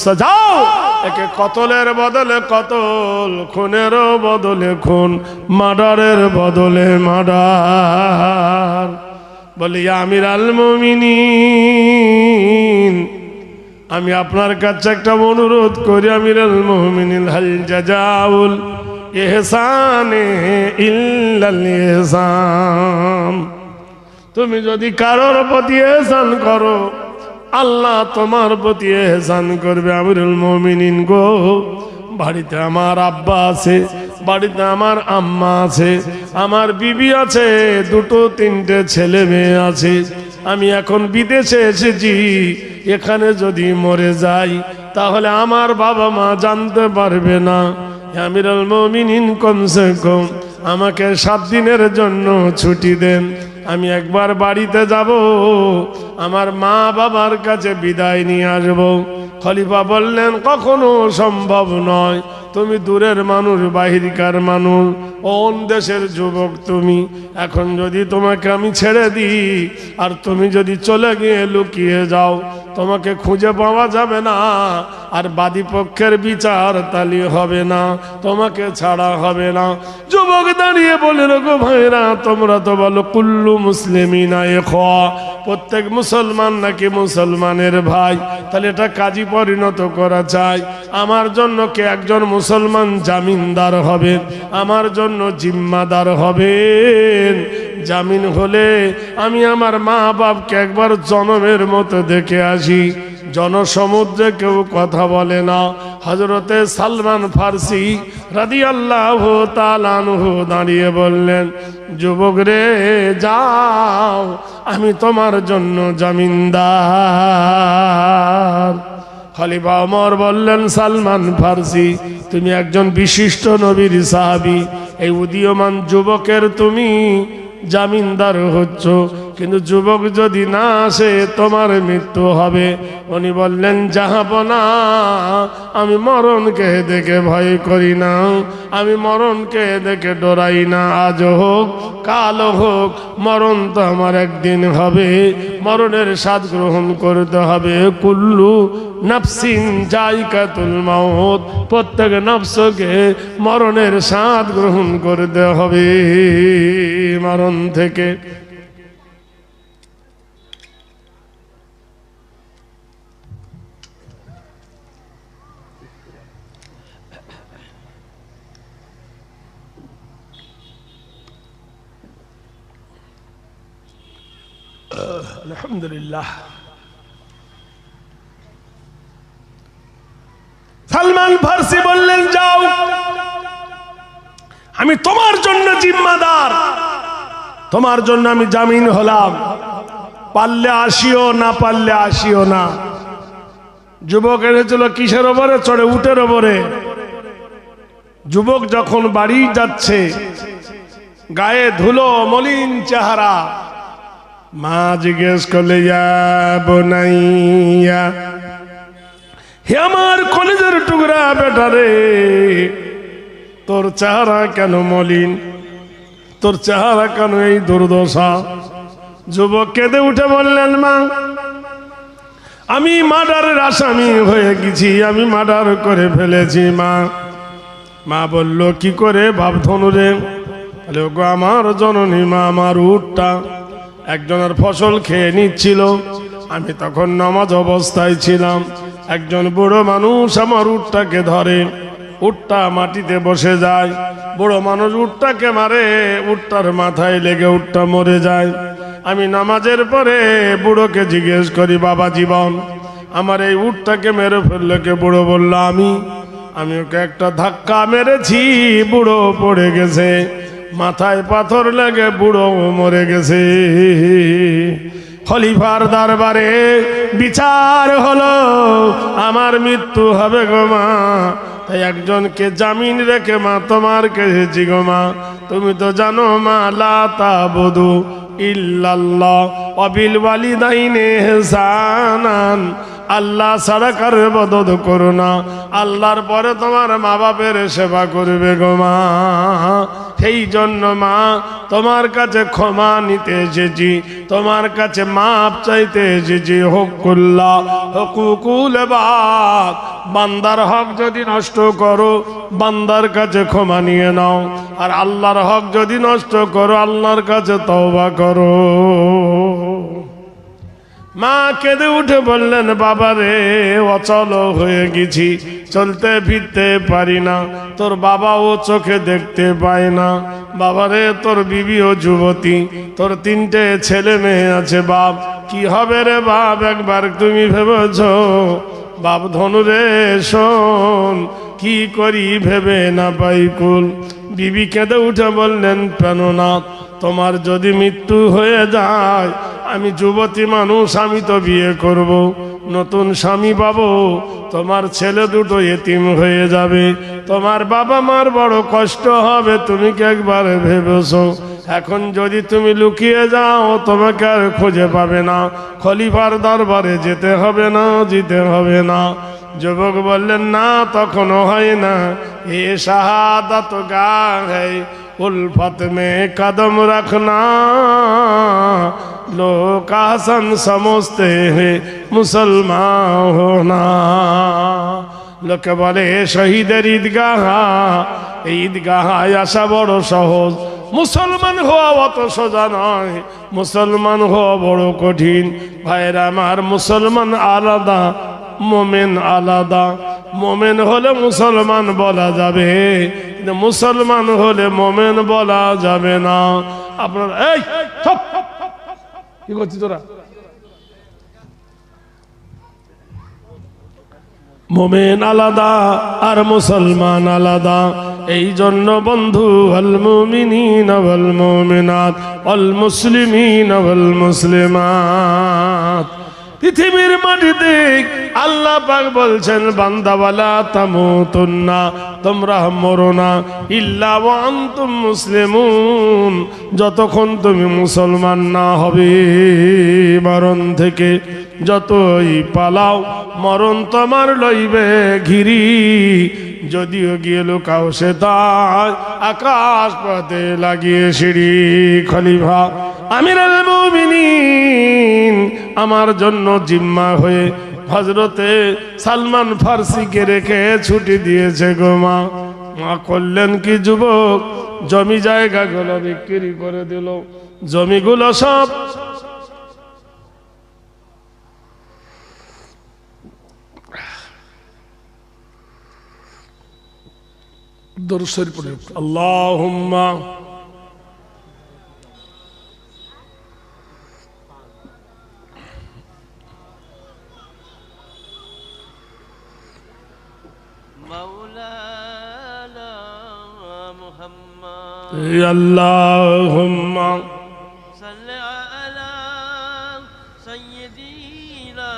সাজাও, একে কতলের বদলে কতল, খুনের বদলে খুন, মার্ডারের বদলে মার্ডার। বলি আমিরুল মুমিনিন, আমি আপনার কাছে একটা অনুরোধ করি, আমিরুল মুমিনিন, হাল জাযাউল ইহসানে ইল্লাল ইহসান। তুমি যদি কারোর প্রতি ইহসান করো, আল্লাহ তোমার প্রতি ইহসান করবে। আমিরুল মুমিনিন গো, বাড়িতে আমার আব্বা আছে, বাড়িতে আমার আম্মা আছে, আমার বিবি আছে, দুটো তিনটে ছেলে মেয়ে আছে। আমি এখন বিদেশে এসেছি, এখানে যদি মরে যাই তাহলে আমার বাবা মা জানতে পারবে না। আমিরুল মুমিনিন, কমসে কম আমাকে 7 দিনের জন্য ছুটি দেন, আমি একবার বাড়িতে যাব, আমার মা বাবার কাছে বিদায় নিয়ে আসব। খলিফা বললেন, কখনো সম্ভব নয়, তুমি দূরের মানুষ, বাহিরকার মানুষ, কোন দেশের যুবক তুমি, এখন যদি তোমাকে আমি ছেড়ে দিই আর তুমি যদি চলে গিয়ে লুকিয়ে যাও, তোমাকে খুঁজে পাওয়া যাবে না, আর বাদী পক্ষের বিচার তালি হবে না, তোমাকে ছাড়া হবে না। যুবক দাঁড়িয়ে বলে, গো ভাইরা, তোমরা তো বলো কুল্লু মুসলিমিনা ইখওয়া, প্রত্যেক মুসলমান নাকি মুসলমানের ভাই, তাহলে এটা কাজী পরিণত করা চাই। আমার জন্য কে একজন মুসলমান জামিনদার হবে, আমার জন্য জিম্মাদার হবেন। জামিন হলে আমি আমার মা বাপকে একবার জনমের মতো দেখে আসি। জনসমুদ্রে কেউ কথা বলে না। হযরতে সালমান ফার্সি রাদিয়াল্লাহু তাআলা আনহু দাঁড়িয়ে বললেন, যুবক রে যাও, আমি তোমার জন্য জামিনদার। খলিফা ওমর বললেন, সালমান ফার্সি, তুমি একজন বিশিষ্ট নবীর সাহাবী, এই উদীয়মান যুবকের তুমি জামিনদার হচ্ছ, কিন্তু যুবক যদি না আসে তোমার মৃত্যু হবে। উনি বললেন, জাহাপনা, আমি মরণকে দেখে ভয় করি না, আমি মরণকে দেখে ডরাই না। আজ হোক কাল হোক, মরণ তো আমার একদিন হবে, মরণের স্বাদ গ্রহণ করতে হবে। কুল্লু নাফসিন যায়কাতুল মাউত, প্রত্যেক নফসকে মরণের স্বাদ গ্রহণ করতে হবে। মরণ থেকে আলহামদুলিল্লাহ। সালমান ফার্সি বললেন, যাও, আমি তোমার জন্য জিম্মাদার, তোমার জন্য আমি জামিন হলাম, পারলে আসিও, না পারলে আসিও না। যুবক এনেছিল কিসের ওপরে চড়ে? উটের ওপরে। যুবক যখন বাড়ি যাচ্ছে, গায়ে ধুলো, মলিন চেহারা, মা জিজ্ঞেস করলে, ইয়া বুনাইয়া, হে আমার কলেজের টুকরা বেটা রে, তোর চেহারা কেন মলিন, তোর চেহারা কেন এই দুর্দশা? যুবক কেঁদে উঠে বললেন, মা, আমি মার্ডারের আসামি হয়ে গেছি, আমি মার্ডার করে ফেলেছি মা। মা বলল, কি করে বাপ ধনু রে? বলে, গো আমার জননী মা, আমার উটটা একজনের ফসল খেয়ে নিচ্ছিল, আমি তখন নামাজ অবস্থায় ছিলাম, একজন বুড়ো মানুষ আমার উটটাকে ধরে, উটটা মাটিতে বসে যায়, বুড়ো মানুষ উটটাকে মারে, উটটার মাথায় লেগে উটটা মরে যায়। আমি নামাজের পরে বুড়োকে জিজ্ঞেস করি, বাবা জীবন, আমার এই উটটাকে মেরে ফেললো কে? বুড়ো বলল, আমি ওকে একটা ধাক্কা মেরেছি, বুড়ো পড়ে গেছে, মাথায় পাথর লেগে বুড়ো মরে গেছে। খলিফার দরবারে বিচার হলো, আমার মৃত্যু হবে গো মা, তাই একজনকে জামিন রেখে মা তোমার কেছি গো মা। তুমি তো জানো মা, লা তাবুদু ইল্লাল্লাহ ওয়া বিল ওয়ালিদাইনি ইহসানান, আল্লাহ ছাড়া কার ইবাদত করো না। আল্লাহর পরে তোমার মা বাপের সেবা করবে গো মা। সেই জন্য মা তোমার কাছে ক্ষমা নিতে এসেছি, তোমার কাছে মাপ চাইতে এসেছি। হকুল্লাহ হকুকুল ইবাদ, বান্দার হক যদি নষ্ট করো বান্দার কাছে ক্ষমা নিয়ে নাও, আর আল্লাহর হক যদি নষ্ট করো আল্লাহর কাছে তওবা করো। মা কেঁদে উঠে বললেন, বাবা রে অচল হয়ে গেছি, চলতে ফিরতে পারি না, তোর বাবাও চোখে দেখতে পায় না। বাবা রে তোর বিবিও যুবতী, তোর 3টে ছেলে মেয়ে আছে, বাপ কি হবে রে বাপ, একবার তুমি ভেবেছ? বাপ ধনু রে শোন, কি করি ভেবে না পাই কুল। বিবি কেঁদে উঠে বললেন, প্রাণনাথ তোমার যদি মৃত্যু হয়ে যায়, আমি যুবতী মানুষ, আমি তো বিয়ে করব, নতুন স্বামী পাবো, তোমার ছেলে দুটো এতিম হয়ে যাবে, তোমার বাবা মার বড় কষ্ট হবে, তুমি কি একবার ভেবেছো? এখন যদি তুমি লুকিয়ে যাও তোমাকে আর খুঁজে পাবে না, খলিফার দরবারে যেতে হবে না, যেতে হবে না। যুবক বললেন, না তখনও হয় না, এ শাহাদাত গা है उल्फत में कदम रखना, लोग आसन समझते हैं मुसलमान होना। লোকে বলে শহীদের ঈদগাহ, এই ঈদগাহ আসা বড় সহজ, মুসলমান হওয়া অত সোজা নয়, মুসলমান হওয়া বড় কঠিন। ভাইরা আমার, মুসলমান আলাদা, মোমেন আলাদা। মোমেন হলে মুসলমান বলা যাবে, কিন্তু মুসলমান হলে মোমেন বলা যাবে না। আপনার এই কি করছিস তোরা? মোমেন আলাদা আর মুসলমান আলাদা। এই জন্য বন্ধু, আল মুমিনিনা ওয়াল মুমিনাত ওয়াল মুসলিমিনা ওয়াল মুসলিমাত, পৃথিবীর মাটিতে আল্লাহ পাক বলছেন, বান্দা ওয়ালা তামুতুন্না, তোমরা মরো না, ইল্লা ওয়া আনতুম মুসলিমুন, যতক্ষণ তুমি মুসলমান না হবে। মরণ থেকে যতই পালাও মরণ তোমার লইবে ঘিরি, যদিও গিয়ে লুকাও সে তাই আকাশ পথে লাগিয়ে সিঁড়ি। খলিফা আমিরুল মুমিনিন আমার জন্য জিম্মা হয়ে হযরতে সালমান ফার্সিকে রেখে ছুটি দিয়েছে গো মা। মা করলেন কি, যুবক জমি জায়গাগুলো বিক্রি করে দিল, জমিগুলো সব দরুদ শরীফ পড়ে আল্লাহুম্মা মাওলানা মুহাম্মদ আল্লাহুম্মা সাল্লি আলা সাইয়্যিদিনা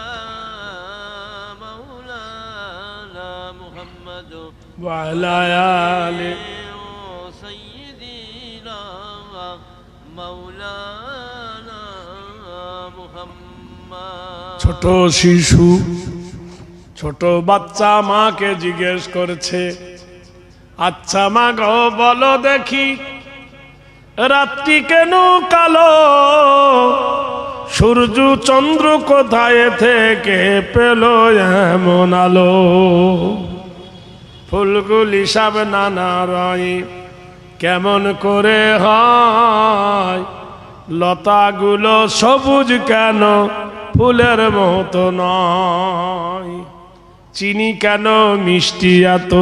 মাওলানা মুহাম্মদ ওয়া আলা আলি সাইয়্যিদিনা মাওলানা মুহাম্মদ। ছোট শিশু, ছোট বাচ্চা মাকে জিজ্ঞেস করছে, আচ্ছা মা গো বলো দেখি, রাত্রি কেন কালো, সূর্য চন্দ্র কোথায় থেকে পেল এমন আলো, ফুলগুলি সব নানা রঙ কেমন করে হয়, লতাগুলো সবুজ কেন ফুলের মতো নয়, চিনি কেন মিষ্টি এত,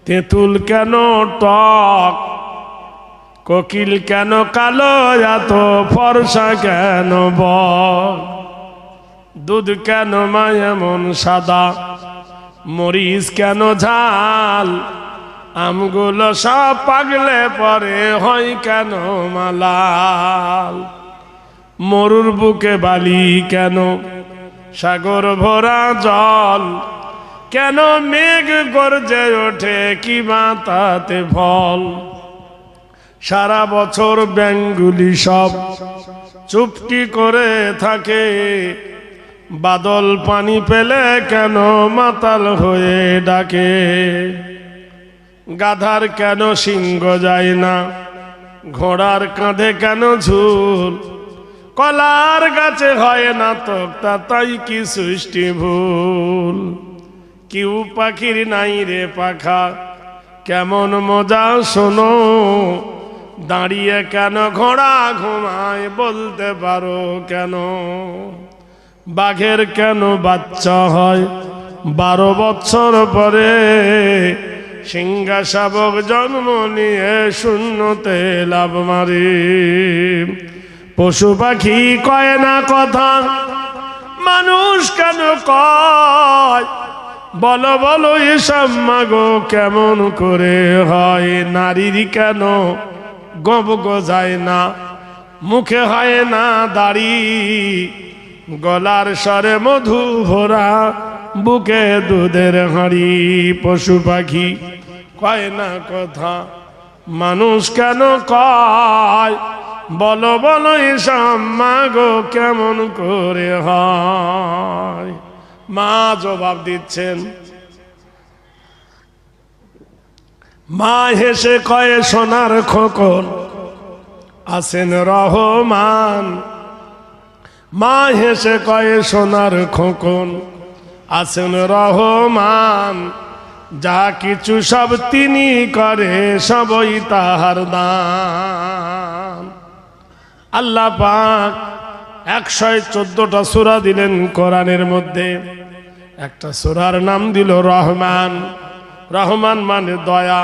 তেঁতুল কেন টক, কোকিল কেন কালো এত, ফর্সা কেন বক, দুধ কেন মা এমন সাদা, মরিচ কেন ঝাল, আমগুলো সব পাগলে পরে হয় কেন মালাল, মরুর বুকে বালি কেন, সাগর ভরা জল, কেন মেঘ গর্জে ওঠে কি মাতাতে ফল, সারা বছর ব্যাঙগুলি সব চুপটি করে থাকে, বাদল পানি পেলে কেন মাতাল হয়ে ডাকে, গাধার কেন সিংহ যায় না, ঘোড়ার কাঁধে কেন ঝুল, কলার গাছে হয় না তক্তা, তাই কি সৃষ্টি ভুল। কিউ পাখির নাই রে পাখা, কেমন মজা শোনো, দাঁড়িয়ে কেন ঘোড়া ঘুমায় বলতে পারো কেন। বাঘের কেন বাচ্চা হয় 12 বছর পরে, সিংহা শাবক জন্ম নিয়ে শূন্যতে লাভ মারে। পশু পাখি কয় না কথা, মানুষ কেন কয়, বলো বলো এসব মাগো কেমন করে হয়। নারীর কেন গব গজায় না, মুখে হয় না দাড়ি, গলার স্বরে মধু ভরা, বুকে দুধের হাঁড়ি। পশু পাখি কয় না কথা, মানুষ কেন কয়, বলো বলো এসব মাগো কেমন করে হয়। মা জবাব দিচ্ছেন, মা হেসে কয়ে সোনার খোকন আছেন রহমান। মা হেসে কয়ে সোনার খোকন আছেন রহমান, যা কিছু সব তিনি করে সবই তাহার দান। আল্লাহ পাক 114টা সূরা দিলেন কোরআনের মধ্যে, একটা সূরার নাম দিল রহমান। রহমান মানে দয়া।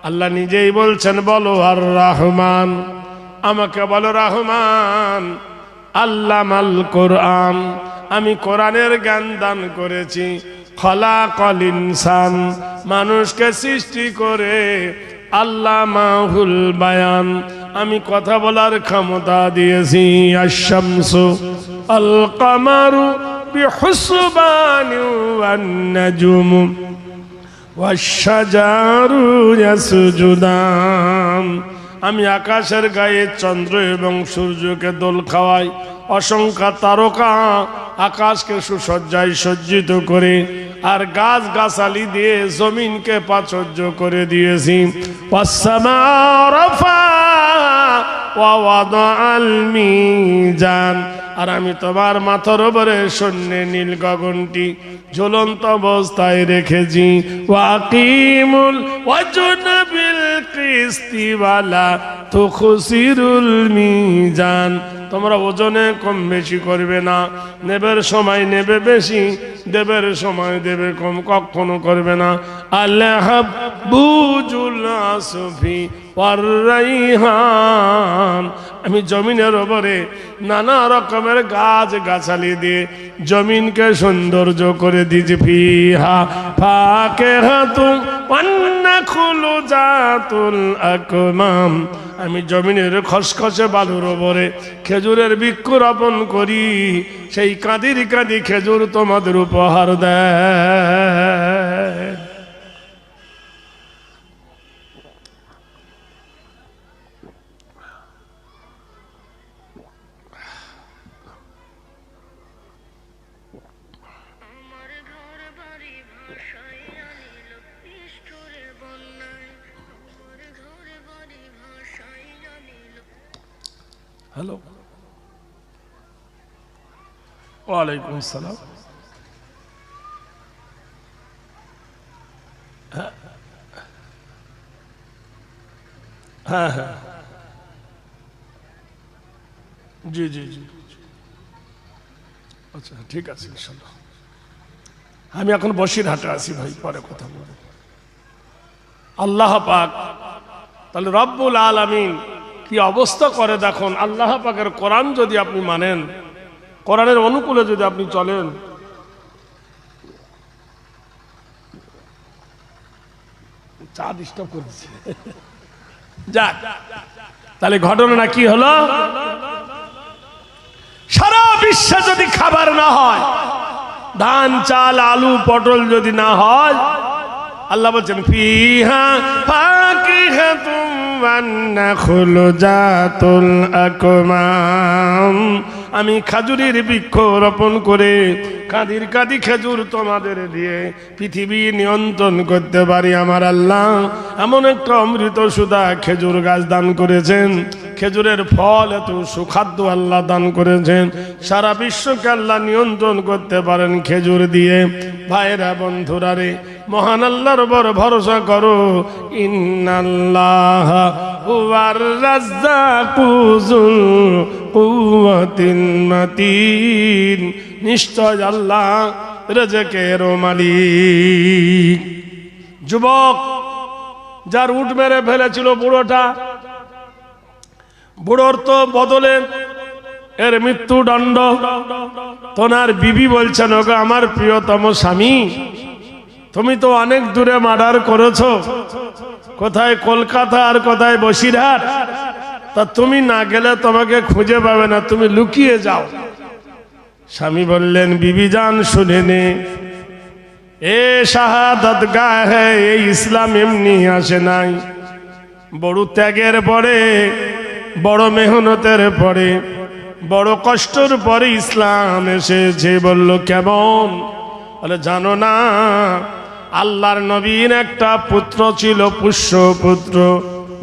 আল্লাহ নিজেই বলছেন বলো আর রহমান, আমাকে বলো রহমান। আল্লামাল কোরআন, আমি কোরআনের জ্ঞান দান করেছি। খলাকাল ইনসান, মানুষকে সৃষ্টি করে। আল্লামাহুল বায়ান, আমি কথা বলার ক্ষমতা দিয়েছি। আশ-শামসু আল কামারু বিহুসবানি ওয়ান নাজমু ওয়াশ-শাজারু ইয়াসজুদান, আমি আকাশের গায়ে চন্দ্র এবং সূর্যকে দোল খাওয়াই। অসংখ্য তারকা আকাশকে সুসজ্জায় সজ্জিত করে, আর গাছ গাছালি দিয়ে জমিনকে প্রাচুর্য করে দিয়েছি। ওয়াস-সামা রাফা ওয়া ওয়াদাআল মিজান, আর আমি তোমার মাথার উপরে শূন্যে নীল গগনটি ঝুলন্ত অবস্থায় রেখেছি। ওয়াকিমুল ওয়াজনা বিল কিসতি ওয়ালা তুখসিরুল মিজান, তোমরা ওজনে কম বেশি করবে না। নেবের সময় নেবে বেশি, দেবের সময় দেবে কম, কখনো করবে না। আল্লাহ বুজুল আসফি ওয়ার রাইহান, আমি জমিনের উপরে নানা রকমের গাছ গাছালি দিয়ে জমিনকে সৌন্দর্য করে দিয়েছি। ফিহা ফাকিহাতুন ওয়ান নাখলু যাতুল আকমাম, আমি জমিনের খসখসে বালুর উপরে খেজুরের বৃক্ষ রোপণ করি। সেই কাঁদির কাঁদি খেজুর তোমাদের উপহার দেয়। হ্যালো, ওয়ালাইকুম আসসালাম। হ্যাঁ হ্যাঁ, জি জি জি, আচ্ছা ঠিক আছে ইনশাল্লাহ। আমি এখন বসিরহাটে আছি ভাই, পরে কথা বলবো। আল্লাহ পাক তাহলে রব্বুল আলামিন কি অবস্থা করে দেখুন। আল্লাহ পাকের কোরআন যদি আপনি মানেন, কোরআনের অনুকূলে যদি আপনি চলেন, চা ডিস্টার্ব করেছে, যাক তাহলে ঘটনা কি হলো? সারা বিশ্বে যদি খাবার না হয়, ধান চাল আলু পটল যদি না হয়, আল্লাহ বলছেন ফিহা ফাকিহাতুন ওয়ান নাখলু যাতুল আকমাম, আমি খাজুরের বৃক্ষ রোপণ করে কাঁদির কাঁদি খেজুর তোমাদের দিয়ে পৃথিবী নিয়ন্ত্রণ করতে পারি। আমার আল্লাহ এমন একটা অমৃত সুধা খেজুর গাছ দান করেছেন, খেজুরের ফল এত সুখাদ্য আল্লাহ দান করেছেন, সারা বিশ্বকে আল্লাহ নিয়ন্ত্রণ করতে পারেন খেজুর দিয়ে। ভাইরা বন্ধুরা রে, মহান আল্লাহর উপর ভরসা করো। ইন্নাল্লাহ হুয়ার রাজ্জাকু যুল কুওয়াতিল মাতিন, নিশ্চয় আল্লাহ রিজকের মালিক। যুবক যার উট মেরে ফেলেছিল বুড়োটা, বুড়োর তো বদলে এর মৃত্যুদণ্ড। তোনার বিবি বলছেন, ওগো আমার প্রিয়তম স্বামী, তুমি তো অনেক দূরে মার্ডার করেছো, কোথায় কলকাতা আর কোথায় বসিরহাট, তা তুমি না গেলে তোমাকে খুঁজে পাবে না, তুমি লুকিয়ে যাও। স্বামী বললেন, বিবি জান শুনে নে, এ শাহাদাত গাহে এই ইসলাম এমনি আসে নাই, বড় ত্যাগের পরে, বড় মেহনতের পরে, বড় কষ্টের পরে ইসলাম এসেছে। বলল কেমন? বলে জানো না, আল্লাহর নবীর একটা পুত্র ছিল, পুষ্য পুত্র,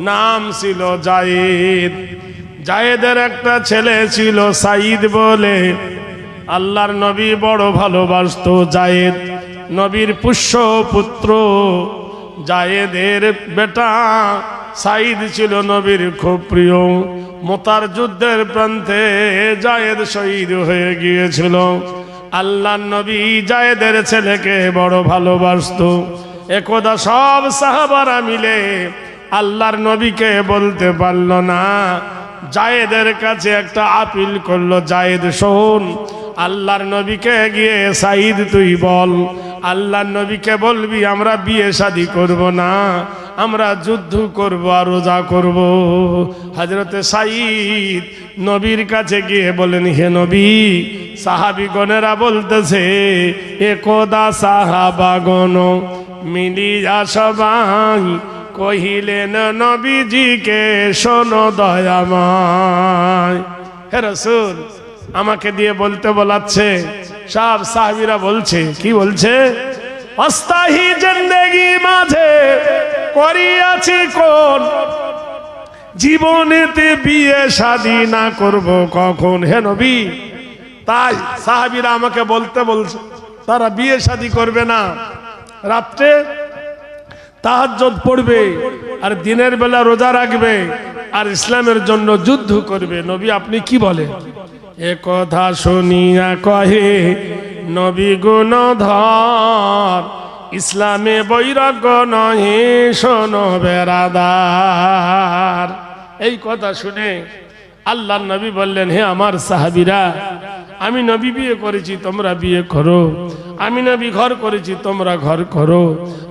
নাম ছিল জায়েদ। জায়েদের একটা ছেলে ছিল সাইদ বলে। আল্লাহর নবী বড় ভালোবাসতো জায়েদ, নবীর পুষ্য পুত্র। জায়েদের বেটা সাইদ ছিল নবীর খুব প্রিয়। মুতার যুদ্ধের প্রান্তে জায়েদ শহীদ হয়ে গিয়েছিল। আল্লাহর নবী জায়েদের ছেলেকে বড় ভালোবাসতো। একদা সব সাহাবারা মিলে আল্লাহর নবীকে বলতে পারল না, জায়েদের কাছে একটা আপিল করলো, জায়েদ শোন, আল্লাহর নবীকে গিয়ে সাইদ তুই বল, আল্লাহর নবীকে বলবি আমরা বিয়ে শাদী করব না, আমরা যুদ্ধ করব আর রোজা করব। হযরতে সাইদ নবীর কাছে গিয়ে বলেন, হে নবী, সাহাবীগণেরা বলতেছে, একদা সাহাবাগণ মিলিয়া সবাই কহিলেন নবীজিকে শোনো দয়াময়। হে রাসূল, আমাকে দিয়ে বলতে বলাচ্ছে। সব সাহাবীরা বলছে, কি বলছে? অস্থায়ী জিন্দেগি মাঝে করিয়াছি কোন, জীবনেতে বিয়ে শাদী না করব কখন। হে নবী, তাই সাহাবীরা আমাকে বলতে বলছে তারা বিয়ে শাদী করবে না, রাত্রে তাহাজ্জুদ পড়বে আর দিনের বেলা রোজা রাখবে আর ইসলামের জন্য যুদ্ধ করবে। নবী আপনি কি বলেন? এ কথা শুনিয়া কহে নবী গুণধর, ইসলামে বৈরাগ্য নহে শোনো বেরাদার। এই কথা শুনে আল্লাহর নবী বললেন, হে আমার সাহাবীরা, আমি নবী বিয়ে করেছি, তোমরা বিয়ে করো। আমি নবী ঘর করেছি, তোমরা ঘর করো।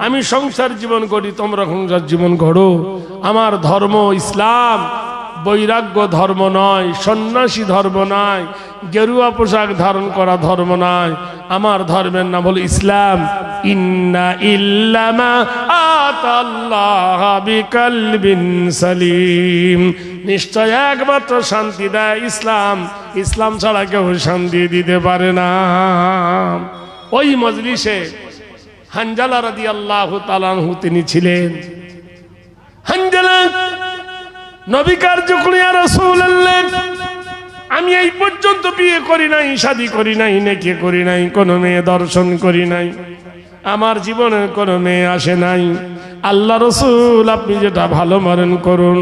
আমি সংসার জীবন করি, তোমরা সংসার জীবন করো। আমার ধর্ম ইসলাম, বৈরাগ্য ধর্ম নয়, সন্ন্যাসী ধর্ম নয়, গেরুয়া পোশাক ধারণ করা ধর্ম নয়। আমার ধর্মের নাম হলো ইসলাম। ইন্না ইল্লামা আতাল্লাহ বিকলবিন সালিম, নিশ্চয় একমাত্র শান্তি দেয় ইসলাম, ইসলাম ছাড়া কেউ শান্তি দিতে পারে না। ওই মজলিসে হানজালা রাদিয়াল্লাহু তাআলা আনহু তিনি ছিলেন। হানজালা নবী কার্যকরী ইয়া রাসূলুল্লাহ, আমি এই পর্যন্ত বিয়ে করি নাই, শাদী করি নাই, নেকি করি নাই, কোনো মেয়ে দর্শন করি নাই, আমার জীবনে কোনো মেয়ে আসে নাই। আল্লাহ রাসূল আপনি যেটা ভালো মনে করুন।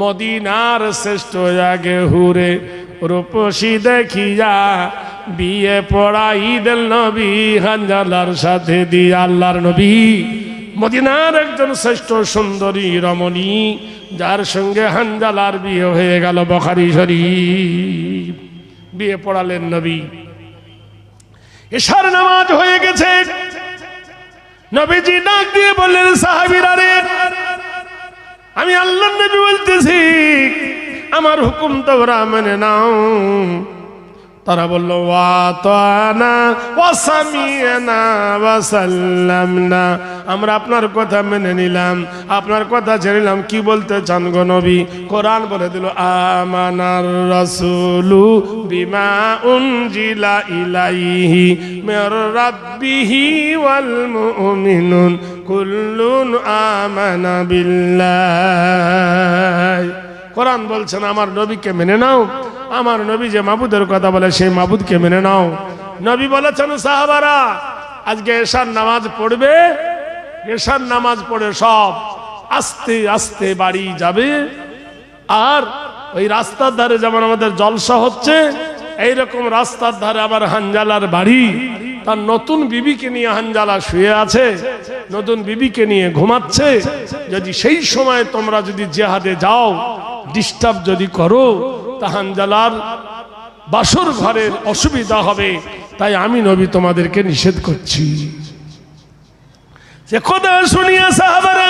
মদিনার শ্রেষ্ঠ আগে হুরে রূপসী দেখিয়া বিয়ে পড়াই দেন নবী হানজালার সাথে দিয়ে। আল্লাহর নবী মদিনার একজন শ্রেষ্ঠ সুন্দরী রমণী, যার সঙ্গে হানজালার বিয়ে হয়ে গেল। বুখারী শরীফ। বিয়ে পড়ালেন নবী। ইশার নামাজ হয়ে গেছে। নবীজি ডাক দিয়ে বললেন, সাহাবীরা রে, আমি আল্লাহর নবী বলতেছি, আমার হুকুম তোমরা মেনে নাও। তারা বলল, ওয়া তানা ওয়া সামিনা ওয়া সাল্লামনা আমরা আপনার কথা মেনে নিলাম, আপনার কথা ছেড়ে নিলাম। কি বলতে চান গো নবী? কোরআন বলে দিল, আমানার রাসূলু বিমা উনজিলা ইলাইহি মির রাব্বিহি ওয়াল মুমিনুন কুল্লুন আমানা বিল্লাহ। কোরআন বলছেন আমার নবীকে মেনে নাও, আমার নবী যে মাবুদের কথা বলে সেই মাবুদকে মেনে নাও। নবী বলেছেন সাহাবারা আজকে এশার নামাজ পড়বে, এশার নামাজ পড়ে সব আস্তে আস্তে বাড়ি যাবে। আর ওই রাস্তার ধারে যেমন আমাদের জলসা হচ্ছে, এইরকম রাস্তার ধারে আবার হানজালার বাড়ি, তার নতুন বিবিকে নিয়ে হানজালা শুয়ে আছে, নতুন বিবিকে নিয়ে ঘুমাচ্ছে। যদি সেই সময় তোমরা যদি জিহাদে যাও, ডিস্টার্ব যদি করো, তা হানজালার বাসর ঘরের অসুবিধা হবে। তাই আমি নবী তোমাদেরকে নিষেধ করছি। যে খোদা শুনিয়া সাহাবারা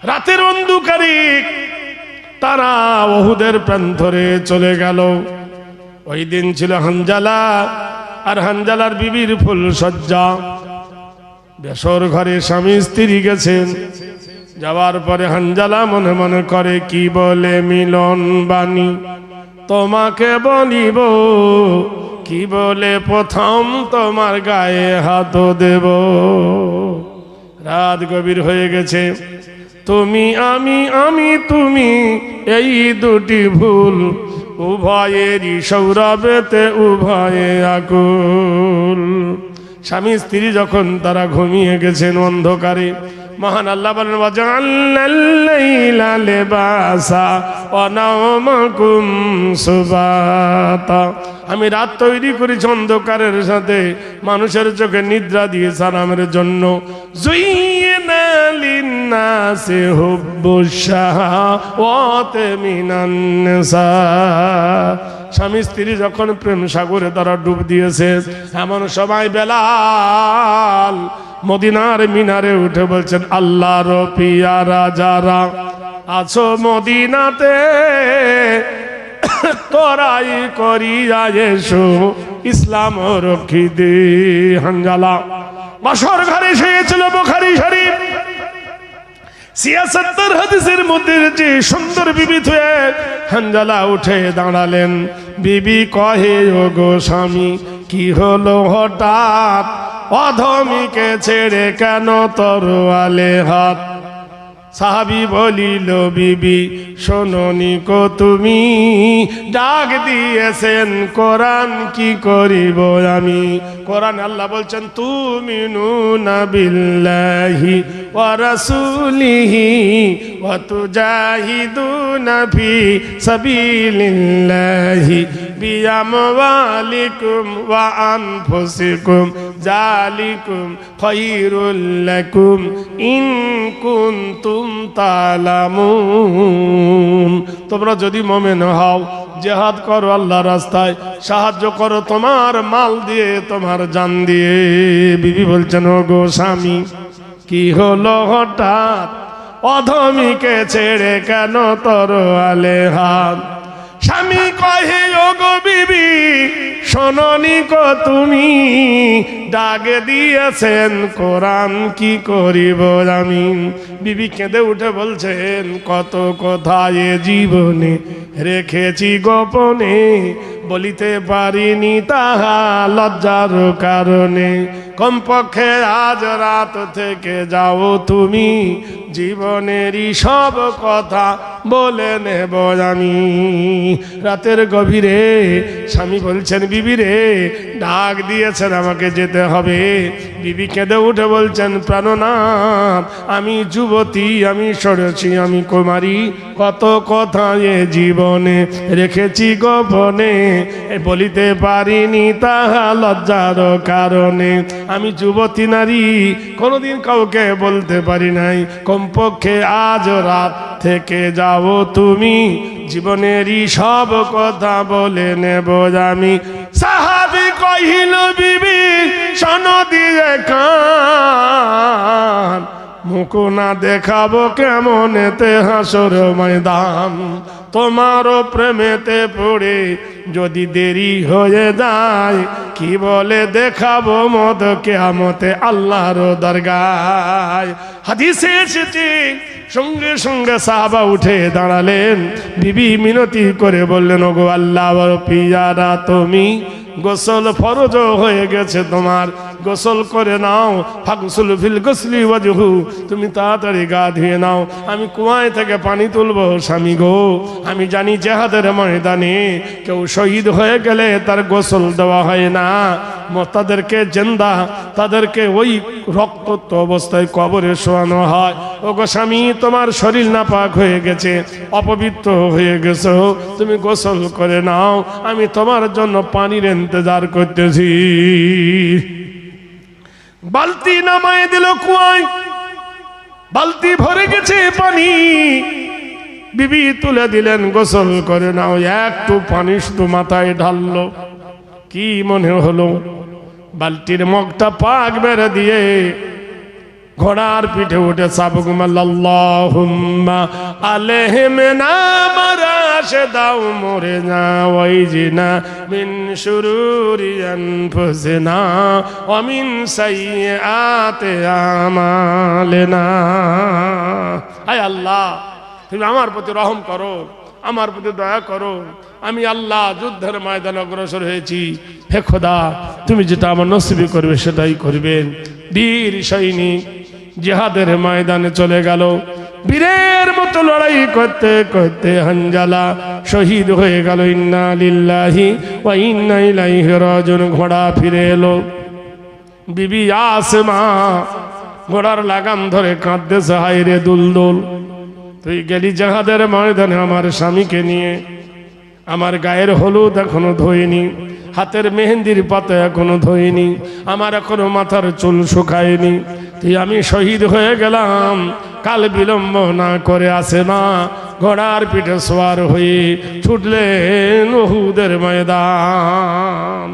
রাতের অন্ধকারে তারা ওহুদের প্রান্তরে চলে গেল। ওই দিন ছিল হানজালা আর হানজালার বিবির ফুল সজ্জা। বেসর ঘরে স্বামী স্ত্রী গেছেন। যাওয়ার পরে হানজালা মনে মনে করে, কি বলে মিলন বাণী তোমাকে বলিব, কি বলে প্রথম তোমার গায়ে হাত দেব। রাত গভীর হয়ে গেছে। তুমি আমি, আমি তুমি, এই দুটি ভুল, উভয়েরই সৌরভেতে উভয়ে আকুল। স্বামী স্ত্রী যখন তারা ঘুমিয়ে গেছেন অন্ধকারে, মহান আল্লাহ বলেন, ওয়াজআলনাল লাইলা লিবাসা ওয়া নাওমাকুম সুবাতা। আমি রাত তৈরি করেছি অন্ধকারের সাথে, মানুষের চোখে নিদ্রা দিয়ে সালামের জন্য। যুইনা লিন্নাসি হুব্বুশ শাহাওয়াতি মিনান নিসা। স্বামী স্ত্রী যখন প্রেম সাগরে তারা ডুব দিয়েছে, এমন সময় বেলাল মদিনার মিনারে উঠে বলছেন, আল্লাহর পিয়ারা যারা আছো মদিনাতে, তোরাই করিয়া এসো ইসলাম রক্ষিতে। হানজালা বাসর ঘরে শুয়েছিল। বুখারী শরীফ ৭৬ হাদিসের মধ্যে যে সুন্দর বিবি হয়ে হানজালা উঠে দাঁড়ালেন। বিবি কহে, ও গো স্বামী, কি হলো হঠাৎ, অধমীকে ছেড়ে কেন তরোয়ালে হাত? সাহাবী বলিল, বিবি শোনোনি কো তুমি, ডাক দিয়েছেন কোরআন, কি করিব আমি? কোরআন আল্লাহ বলছেন, তুমিনুনা বিল্লাহি ওয়া রাসূলিহি ওয়া তুজাহিদুনা ফি সাবিলিল্লাহি বিআমওয়ালিকুম ওয়া আনফুসিকুম যালিকুম খায়রুল লাকুম ইন কুনতুম তা'লামুন। তোমরা যদি মুমিন হও, জিহাদ করো আল্লাহর রাস্তায়, সাহায্য করো তোমার মাল দিয়ে, তোমার জান দিয়ে। বিবি বলছেন, ও গো স্বামী, কি হলো হঠাৎ, অধমীকে ছেড়ে কেন তরোয়ালে হাত? স্বামী কহে, ও গো বিবি শোনোনি কো তুমি, ডাক দিয়েছেন কোরআন, কি করিব আমি? বিবি কেঁদে উঠে বলছেন, কত কথা এ জীবনে রেখেছি গোপনে, বলিতে পারিনি তাহা লজ্জার কারণে। কমপক্ষে আজ রাত থেকে যাও তুমি, জীবনেরই সব কথা বলে নেব আমি। রাতের গভীরে স্বামী বলছেন, বিবি রে, ডাক দিয়েছেন আমাকে যেতে হবে। বিবি কেঁদে উঠে বলছেন, প্রাণনাথ, আমি যুবতী, আমি সরেছি, আমি কুমারী, কত কথা এ জীবনে রেখেছি গোপনে, বলিতে পারিনি তাহা লজ্জার কারণে। আমি যুবতী নারী, কোনোদিন কাউকে বলতে পারি নাই। কমপক্ষে আজ রাত থেকে যাও তুমি, জীবনেরই সব কথা বলে নেব আমি। সাহাবী কহিল, বিবি শোনো দিয়ে কান, মুখ না দেখাবো কেমনেতে হাসর ময়দান, তোমারও প্রেমেতে পড়ে যদি দেরি হয়ে যায়, কি বলে দেখাবো মদ কিয়ামতে আল্লাহর দরগায়। হাদিসে এসেছে সঙ্গে সঙ্গে সাহাবা উঠে দাঁড়ালেন, বিবি মিনতি করে বললেন, ওগো আল্লাহর পিয়ারা, তুমি গোসল ফরজ হয়ে গেছে তোমার, গোসল করে নাও। ফাগসুল ফিল গোসলি ওয়াজহু, তুমি তাড়াতাড়ি গা ধুয়ে নাও, আমি কুয়ায় থেকে পানি তুলবো। স্বামী গো, আমি জানি জিহাদের ময়দানে কেউ শহীদ হয়ে গেলে তার গোসল দেওয়া হয় না, তাদেরকে জিন্দা, তাদেরকে ওই রক্তাক্ত অবস্থায় কবরে শোয়ানো হয়। ওগো স্বামী, তোমার শরীর নাপাক হয়ে গেছে, অপবিত্র হয়ে গেছো, তুমি গোসল করে নাও, আমি তোমার জন্য পানির ইন্তজার করতেছি। বালতি নামায় দিল কুয়ায়, বালতি ভরে গেছে পানি, বিবি তুলে দিলেন, গোসল করে নাও। একটু পানি শুধু মাথায় ঢাললো, কি মনে হলো, বালতির মুখটা পাক মেরে দিয়ে ঘোড়ার পিঠে উঠে চাবুক আল্লাহুম্মা আলাইহিনা মারাশে দাও, মরে না ওই জিনা মিন শুরুরি আনফুসিনা ওয়া মিন সাইয়্যাতি আমালিনা। আয় আল্লাহ, তুমি আমার প্রতি রহম করো, আমার প্রতি দয়া করো, আমি আল্লাহ যুদ্ধের ময়দানে অগ্রসর হয়েছি, হে খোদা তুমি যেটা আমার নসিবে করবে সেটাই করবেন। বীর সৈনিক জিহাদের ময়দানে চলে গেল, বীরের মতো লড়াই করতে করতে হানজালা শহীদ হয়ে গেল। ইন্না লিল্লাহি ওয়া ইন্না ইলাইহি রাজিউন। ঘোড়া ফিরে এলো, বিবি আসমা ঘোড়ার লাগাম ধরে কাঁদতেছে, হায় রে দুলদুল, তুই গেলি জিহাদের ময়দানে আমার স্বামীকে নিয়ে, আমার গায়ের হলুদ এখনো ধোয়নি, হাতের মেহেন্দির পাতা এখনো ধোয়নি, আমার এখনো মাথার চুল শুকায়নি, তুই আমি শহীদ হয়ে গেলাম। কাল বিলম্ব না করে আসমা ঘোড়ার পিঠে সওয়ার হয়ে ছুটলেন উহুদের ময়দান।